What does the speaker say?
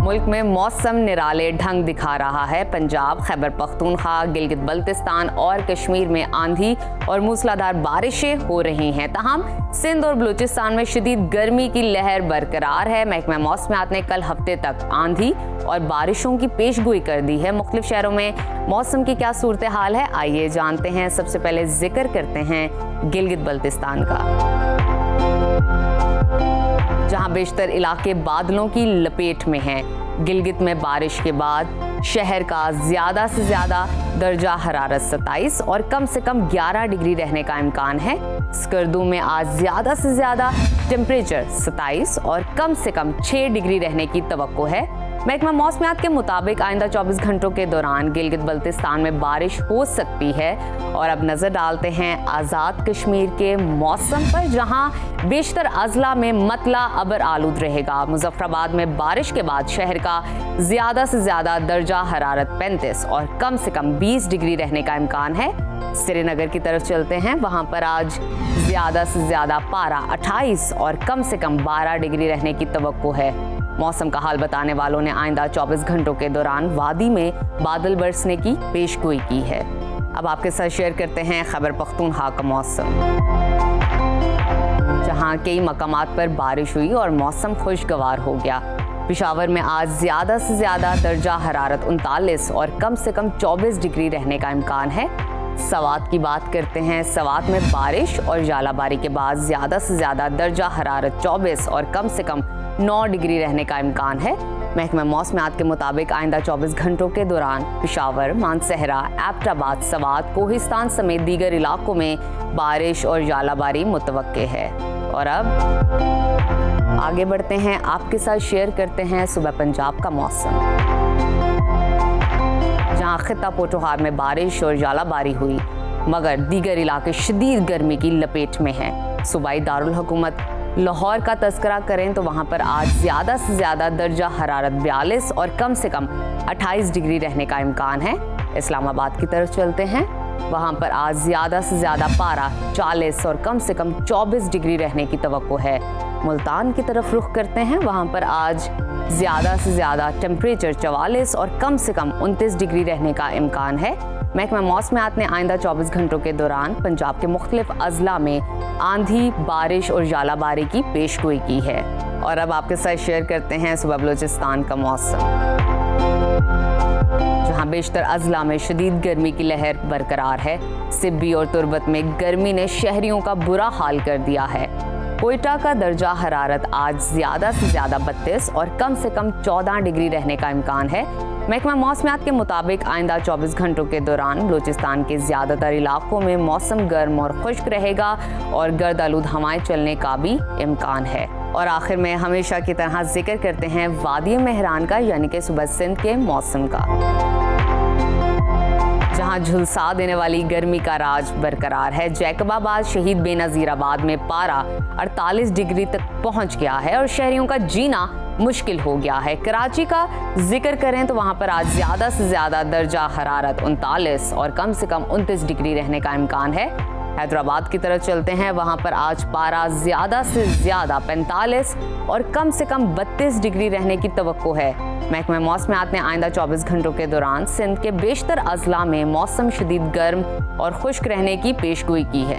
मुल्क में मौसम निराले ढंग दिखा रहा है। पंजाब, खैबर पख्तूनख्वा, गिलगित बल्तिस्तान और कश्मीर में आंधी और मूसलाधार बारिशें हो रही हैं। ताहम सिंध और बलूचिस्तान में शदीद गर्मी की लहर बरकरार है। महकमा मौसमियात ने कल हफ्ते तक आंधी और बारिशों की पेशगोई कर दी है। मुख्तलिफ शहरों में मौसम की क्या सूरत हाल है, आइए जानते हैं। सबसे पहले जिक्र करते हैं गिलगित बल्तिस्तान का, जहां बेशतर इलाके बादलों की लपेट में हैं। गिलगित में बारिश के बाद शहर का ज़्यादा से ज़्यादा दर्जा हरारत 27 और कम से कम 11 डिग्री रहने का इम्कान है। स्कर्दू में आज ज़्यादा से ज़्यादा टेम्परेचर 27 और कम से कम 6 डिग्री रहने की तवक्को है। महकमा मौसमियात के मुताबिक आइंदा 24 घंटों के दौरान गिलगित बल्तिस्तान में बारिश हो सकती है। और अब नज़र डालते हैं आज़ाद कश्मीर के मौसम पर, जहां बेशतर अजला में मतला अबर आलूद रहेगा। मुजफ्फराबाद में बारिश के बाद शहर का ज़्यादा से ज़्यादा दर्जा हरारत 35 और कम से कम 20 डिग्री रहने का इम्कान है। श्रीनगर की तरफ चलते हैं, वहां पर आज ज़्यादा से ज़्यादा पारा 28 और कम से कम 12 डिग्री रहने की तवक्को है। मौसम का हाल बताने वालों ने आइंदा 24 घंटों के दौरान वादी में बादल बरसने की पेशगोई की है। अब आपके साथ शेयर करते हैं खैबर पख्तूनख्वा का मौसम, जहां कई मकामात पर बारिश हुई और मौसम खुशगवार हो गया। पेशावर में आज ज़्यादा से ज़्यादा दर्जा हरारत 39 और कम से कम 24 डिग्री रहने का इम्कान है। सवात की बात करते हैं। सवात में बारिश और जालाबारी के बाद ज़्यादा से ज़्यादा दर्जा हरारत 24 और कम से कम 9 डिग्री रहने का इम्कान है। महकमा मौसमियात के मुताबिक आइंदा 24 घंटों के दौरान पेशावर, मानसहरा, एबटाबाद, सवात, कोहिस्तान समेत दीगर इलाकों में बारिश और जालाबारी मुतवक्के है। और अब आगे बढ़ते हैं, आपके साथ शेयर करते हैं सुबह पंजाब का मौसम, जहां खित्ता पोठोहार में बारिश और जालाबारी हुई, मगर दीगर इलाके शदीद गर्मी की लपेट में हैं। सूबाई दारुल हुकूमत लाहौर का तस्करा करें तो वहां पर आज ज़्यादा से ज़्यादा दर्जा हरारत 42 और कम से कम 28 डिग्री रहने का इम्कान है। इस्लामाबाद की तरफ चलते हैं, वहां पर आज ज़्यादा से ज़्यादा पारा 40 और कम से कम 24 डिग्री रहने की तवक्को है। मुल्तान की तरफ रुख करते हैं, वहां पर आज ज़्यादा से ज़्यादा टेम्परेचर 44 और कम से कम 29 डिग्री रहने का इम्कान है। महकमा मौसमियात ने आइंदा 24 घंटों के दौरान पंजाब के मुख्तलिफ अजला में आंधी, बारिश और जालाबारी की पेशगोई की है। और अब आपके साथ शेयर करते हैं सुबह बलूचिस्तान का मौसम, जहां बेशतर अजला में शदीद गर्मी की लहर बरकरार है। सिब्बी और तुर्बत में गर्मी ने शहरियों का बुरा हाल कर दिया है। कोयटा का दर्जा हरारत आज ज़्यादा से ज़्यादा 32 और कम से कम 14 डिग्री रहने का इम्कान है। महकमा मौसमियात के मुताबिक आइंदा 24 घंटों के दौरान बलूचिस्तान के ज़्यादातर इलाकों में मौसम गर्म और खुश्क रहेगा और गर्द आलूद हवाएं चलने का भी इम्कान है। और आखिर में हमेशा की तरह जिक्र करते हैं वादी मेहरान का, यानी कि सूबा सिंध के मौसम का, जहां झुलसा देने वाली गर्मी का राज बरकरार है। जैकबाबाद, शहीद बेनज़ीराबाद में पारा 48 डिग्री तक पहुंच गया है और शहरियों का जीना मुश्किल हो गया है। कराची का जिक्र करें तो वहां पर आज ज़्यादा से ज़्यादा दर्जा हरारत 39 और कम से कम 29 डिग्री रहने का इम्कान है। हैदराबाद की तरफ चलते हैं, वहां पर आज पारा ज़्यादा से ज़्यादा 45 और कम से कम 32 डिग्री रहने की तवक्को है। महकमा मौसमियात ने आइंदा 24 घंटों के दौरान सिंध के बेशतर अजला में मौसम शदीद गर्म और खुश्क रहने की पेशगोई की है।